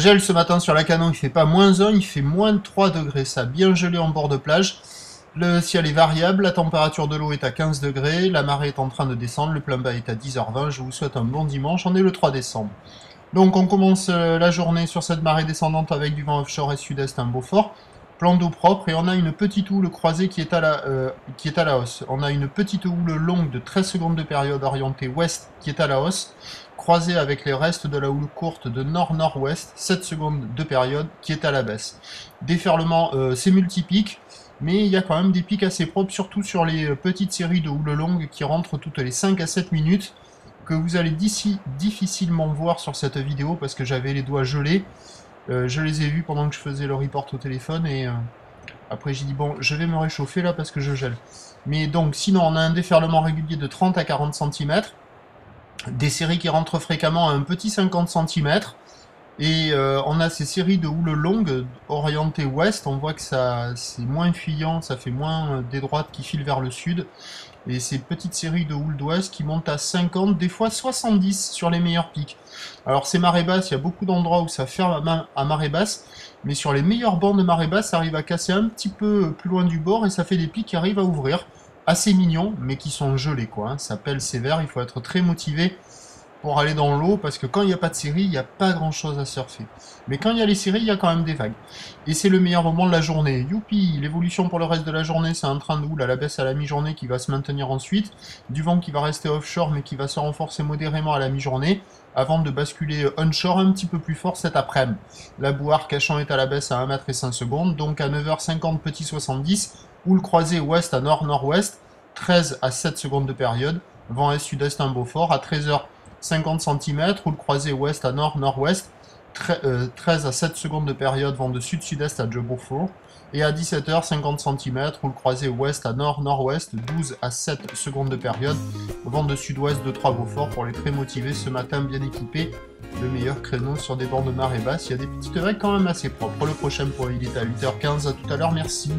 gèle ce matin sur la Canon, il fait pas -1, il fait -3 degrés. Ça a bien gelé en bord de plage. Le ciel est variable, la température de l'eau est à 15 degrés, la marée est en train de descendre, le plein bas est à 10h20. Je vous souhaite un bon dimanche, on est le 3 décembre. Donc on commence la journée sur cette marée descendante avec du vent offshore et sud-est un Beaufort. Plan d'eau propre et on a une petite houle croisée qui est à la hausse. On a une petite houle longue de 13 secondes de période orientée ouest qui est à la hausse, croisée avec les restes de la houle courte de nord-nord-ouest, 7 secondes de période qui est à la baisse. Déferlement, c'est multipique, mais il y a quand même des pics assez propres, surtout sur les petites séries de houle longues qui rentrent toutes les 5 à 7 minutes, que vous allez difficilement voir sur cette vidéo parce que j'avais les doigts gelés. Je les ai vus pendant que je faisais le report au téléphone et après j'ai dit bon, je vais me réchauffer là parce que je gèle. Mais donc sinon on a un déferlement régulier de 30 à 40 cm, des séries qui rentrent fréquemment à un petit 50 cm, et on a ces séries de houle longues orientées ouest. On voit que c'est moins fuyant, ça fait moins des droites qui filent vers le sud. Et ces petites séries de houle d'ouest qui montent à 50, des fois 70 sur les meilleurs pics. Alors ces marées basses, il y a beaucoup d'endroits où ça ferme à marée basse, mais sur les meilleurs bords de marée basse, ça arrive à casser un petit peu plus loin du bord et ça fait des pics qui arrivent à ouvrir. Assez mignons, mais qui sont gelés quoi, hein. Ça pèle sévère, il faut être très motivé pour aller dans l'eau, parce que quand il n'y a pas de série, il n'y a pas grand chose à surfer. Mais quand il y a les séries, il y a quand même des vagues. Et c'est le meilleur moment de la journée. Youpi! L'évolution pour le reste de la journée, c'est un train de houle à la baisse à la mi-journée qui va se maintenir ensuite. Du vent qui va rester offshore, mais qui va se renforcer modérément à la mi-journée, avant de basculer onshore un petit peu plus fort cet après-midi. La bouard cachant est à la baisse à 1 mètre et 5 secondes, donc à 9h50, petit 70, houle croisée ouest à nord-nord-ouest, 13 à 7 secondes de période, vent est-sud-est un Beaufort, à 13h, 50 cm, houle croisée ouest à nord-nord-ouest, 13 à 7 secondes de période, vent de sud-sud-est à Beaufort, et à 17h, 50 cm, houle croisée ouest à nord-nord-ouest, 12 à 7 secondes de période, vent de sud-ouest de 3 Beaufort pour les très motivés ce matin bien équipés. Le meilleur créneau sur des bords de marée basse, il y a des petites vagues quand même assez propres. Le prochain point, il est à 8h15, à tout à l'heure, merci.